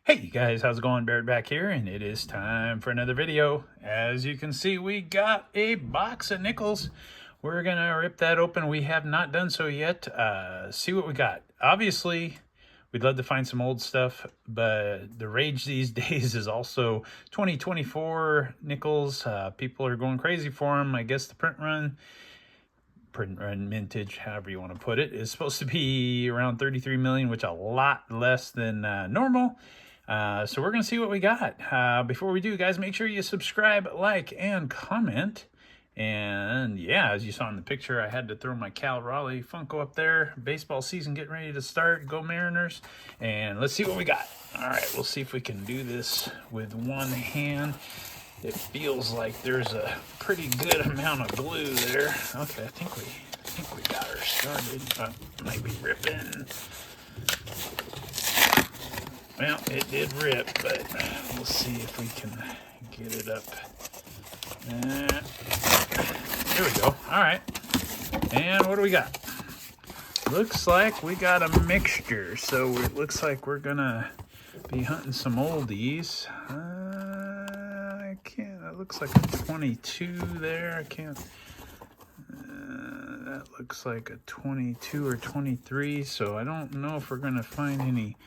Hey you guys, how's it going? Barrett back here, and it is time for another video. As you can see, we got a box of nickels. We're gonna rip that open. We have not done so yet. See what we got. Obviously, we'd love to find some old stuff, but the rage these days is also 2024 nickels. People are going crazy for them. I guess the print run mintage, however you want to put it, is supposed to be around 33 million, which a lot less than normal. So we're going to see what we got. Before we do, guys, make sure you subscribe, like, and comment. And yeah, as you saw in the picture, I had to throw my Cal Raleigh Funko up there. Baseball season getting ready to start. Go Mariners. And let's see what we got. All right, we'll see if we can do this with one hand. It feels like there's a pretty good amount of glue there. Okay, I think we got her started. Might be ripping. Well, it did rip, but we'll see if we can get it up. Here we go. All right. And what do we got? Looks like we got a mixture. So it looks like we're going to be hunting some oldies. I can't. That looks like a 22 there. I can't. That looks like a 22 or 23. So I don't know if we're going to find any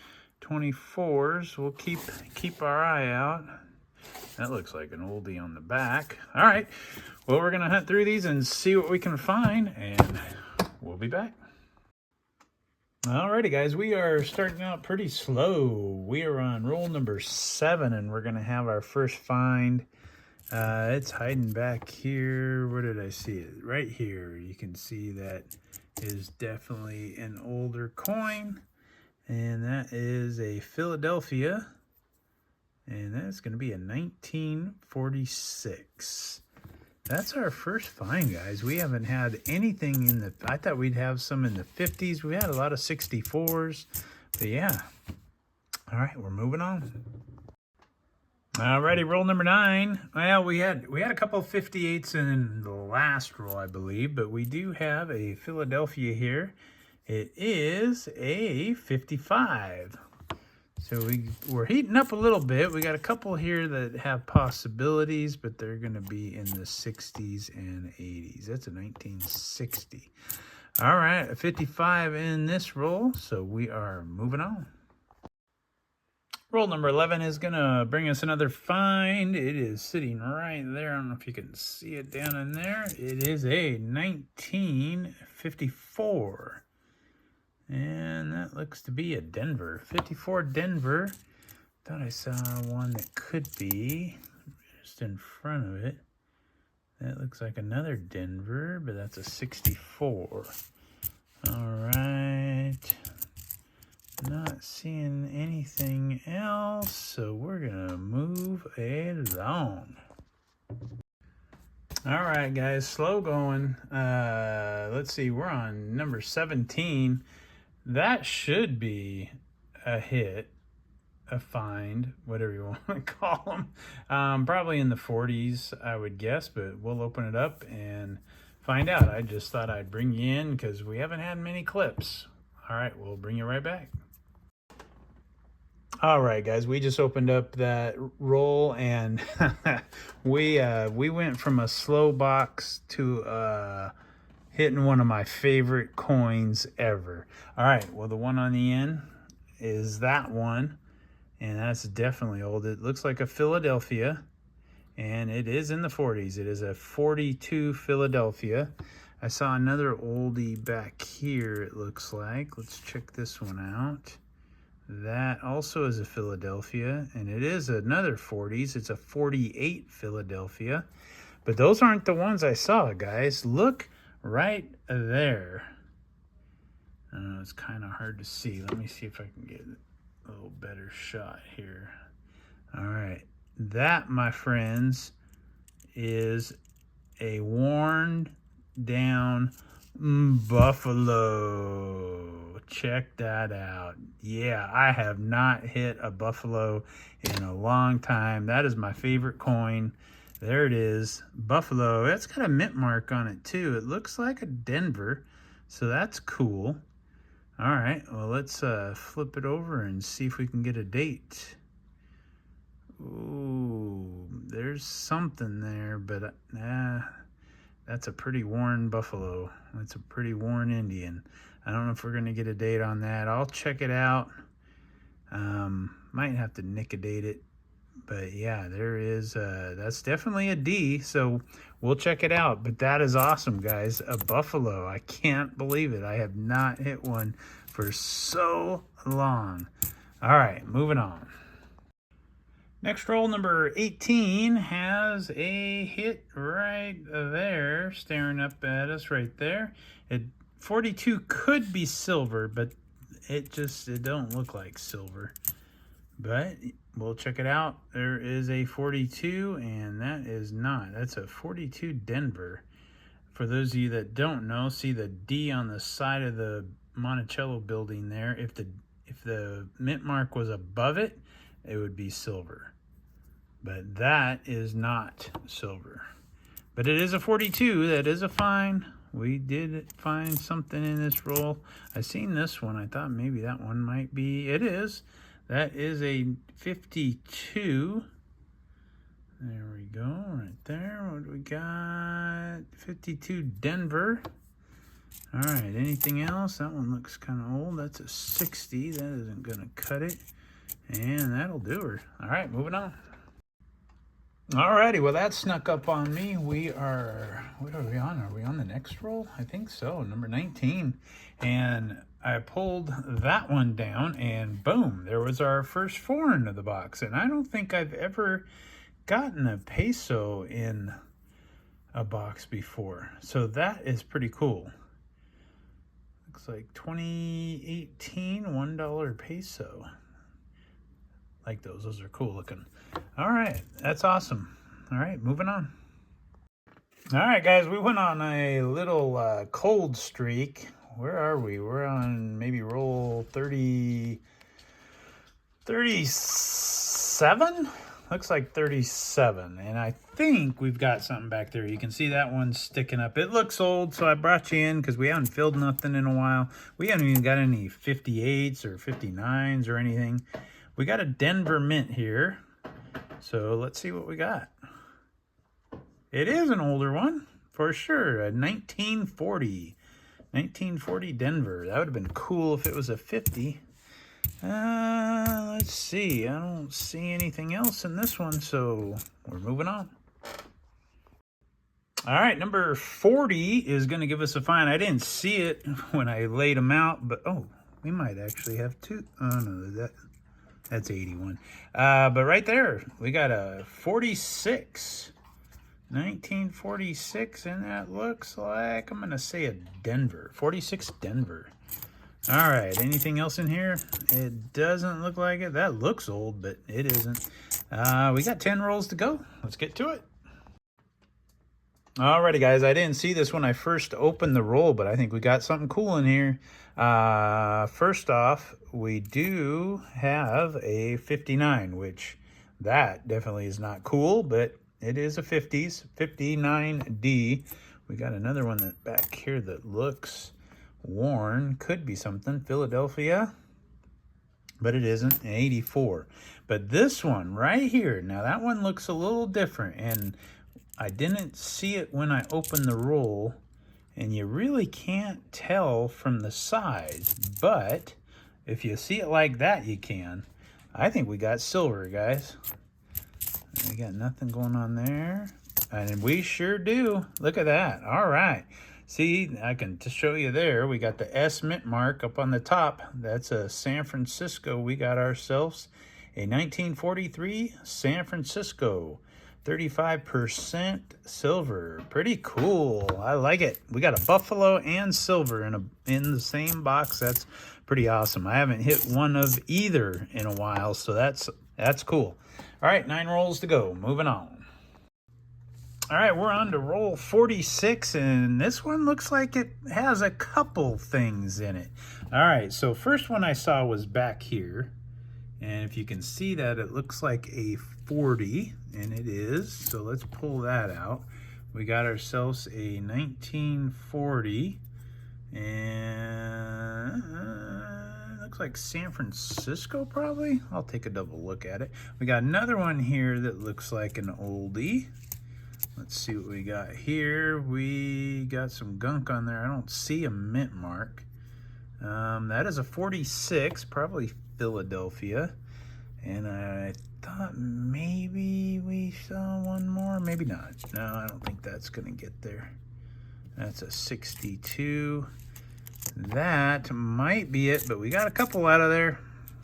24s. We'll keep our eye out. That looks like an oldie on the back. All right. Well, we're going to hunt through these and see what we can find, and we'll be back. Alrighty, guys, we are starting out pretty slow. We are on roll number 7, and we're going to have our first find. It's hiding back here. Where did I see it? Right here. You can see that is definitely an older coin. And that is a Philadelphia. And that's going to be a 1946. That's our first find, guys. We haven't had anything in the... I thought we'd have some in the 50s. We had a lot of 64s. But yeah. All right, we're moving on. Alrighty, roll number 9. Well, we had a couple of 58s in the last roll, I believe. But we do have a Philadelphia here. It is a 55. So we're heating up a little bit. We got a couple here that have possibilities, but they're going to be in the 60s and 80s. That's a 1960. All right, a 55 in this roll, so we are moving on. Roll number 11 is going to bring us another find. It is sitting right there. I don't know if you can see it down in there. It is a 1954. And that looks to be a Denver. 54 Denver. Thought I saw one that could be just in front of it. That looks like another Denver, but that's a 64. All right. Not seeing anything else, so we're going to move along. All right, guys, slow going. Let's see, we're on number 17. That should be a hit, a find, whatever you want to call them. Probably in the 40s, I would guess, but we'll open it up and find out. I just thought I'd bring you in because we haven't had many clips. All right, we'll bring you right back. All right, guys, we just opened up that roll, and we went from a slow box to hitting one of my favorite coins ever. All right, well, the one on the end is that one, and that's definitely old. It looks like a Philadelphia, and it is in the 40s. It is a 42 Philadelphia. I saw another oldie back here, it looks like. Let's check this one out. That also is a Philadelphia, and it is another 40s. It's a 48 Philadelphia, but those aren't the ones I saw, guys. Look right there. It's kind of hard to see. Let me see if I can get a little better shot here. All right. That, my friends, is a worn down buffalo. Check that out. Yeah, I have not hit a buffalo in a long time. That is my favorite coin. There it is, buffalo. It's got a mint mark on it too. It looks like a Denver, so that's cool. All right, well, let's flip it over and see if we can get a date. Ooh, there's something there, but that's a pretty worn buffalo. That's a pretty worn Indian. I don't know if we're going to get a date on that. I'll check it out. Might have to nick a date it. But yeah, there is, that's definitely a D, so we'll check it out. But that is awesome, guys. A buffalo. I can't believe it. I have not hit one for so long. All right, moving on. Next roll, number 18, has a hit right there, staring up at us right there. 42 could be silver, but it don't look like silver. But we'll check it out. There is a 42, and that is not. That's a 42 Denver. For those of you that don't know, see the D on the side of the Monticello building there. If the mint mark was above it, it would be silver. But that is not silver. But it is a 42. That is a fine. We did find something in this roll. I seen this one. I thought maybe that one might be. It is. That is a 52. There we go, right there. What do we got? 52 Denver. All right, anything else? That one looks kind of old. That's a 60. That isn't going to cut it. And that'll do her. All right, moving on. All righty, well, that snuck up on me. What are we on? Are we on the next roll? I think so, number 19. And I pulled that one down, and boom, there was our first foreign of the box. And I don't think I've ever gotten a peso in a box before. So that is pretty cool. Looks like 2018 $1 peso. Like those. Those are cool looking. All right, that's awesome. All right, moving on. All right, guys, we went on a little cold streak. Where are we? We're on maybe roll 37? Looks like 37. And I think we've got something back there. You can see that one sticking up. It looks old, so I brought you in because we haven't filled nothing in a while. We haven't even got any 58s or 59s or anything. We got a Denver mint here. So let's see what we got. It is an older one, for sure. A 1940. 1940 Denver. That would have been cool if it was a 50. Let's see. I don't see anything else in this one, so we're moving on. All right, number 40 is going to give us a fine. I didn't see it when I laid them out, but oh, we might actually have two. Oh, no, that's 81. But right there, we got a 46. 1946, and that looks like, I'm going to say a Denver. 46 Denver. All right, anything else in here? It doesn't look like it. That looks old, but it isn't. We got 10 rolls to go. Let's get to it. Alrighty, guys, I didn't see this when I first opened the roll, but I think we got something cool in here. First off, we do have a 59, which that definitely is not cool, but it is a 50s, 59D. We got another one that back here that looks worn. Could be something. Philadelphia, but it isn't. An 84. But this one right here, now that one looks a little different, and I didn't see it when I opened the roll, and you really can't tell from the size, but if you see it like that, you can. I think we got silver, guys. We got nothing going on there, and we sure do. Look at that. All right. See, I can just show you there. We got the S mint mark up on the top. That's a San Francisco. We got ourselves a 1943 San Francisco. 35% silver. Pretty cool. I like it. We got a buffalo and silver in the same box. That's pretty awesome. I haven't hit one of either in a while, so that's cool. All right, 9 rolls to go. Moving on. All right, we're on to roll 46, and this one looks like it has a couple things in it. All right, so first one I saw was back here, and if you can see that, it looks like a 40, and it is. So let's pull that out. We got ourselves a 1940, and looks like San Francisco probably. I'll take a double look at it. We got another one here that looks like an oldie. Let's see what we got here. We got some gunk on there. I don't see a mint mark. That is a 46, probably Philadelphia. And I thought maybe we saw one more. Maybe not. No, I don't think that's going to get there. That's a 62. That might be it, but we got a couple out of there.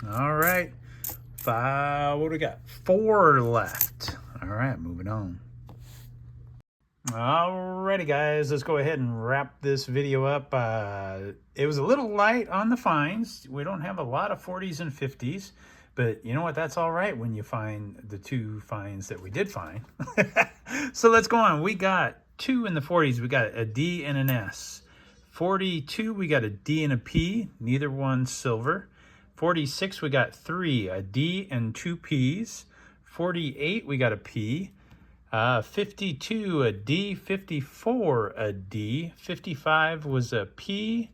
All right. 5. What do we got? 4 left. All right, moving on. Alrighty guys, let's go ahead and wrap this video up. It was a little light on the finds. We don't have a lot of 40s and 50s, but you know what? That's all right when you find the 2 finds that we did find. So let's go on. We got 2 in the 40s. We got a D and an S. 42, we got a D and a P. Neither one silver. 46, we got 3, a D and 2 P's. 48, we got a P. 52 a D, 54 a D, 55 was a P,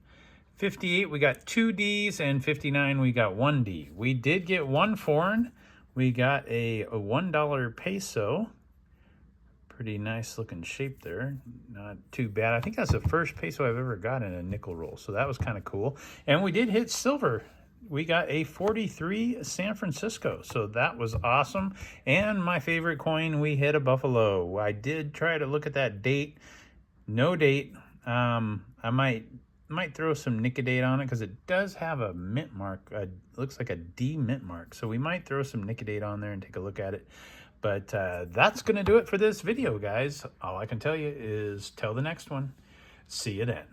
58 we got 2 Ds, and 59 we got 1 D. We did get 1 foreign. We got a $1 peso. Pretty nice looking shape there. Not too bad. I think that's the first peso I've ever got in a nickel roll, so that was kind of cool. And we did hit silver. We got a 43 San Francisco, so that was awesome. And my favorite coin, we hit a buffalo. I did try to look at that date. No date. I might throw some Nicodate on it because it does have a mint mark. Looks like a D mint mark. So we might throw some Nicodate on there and take a look at it. But that's going to do it for this video, guys. All I can tell you is till the next one. See you then.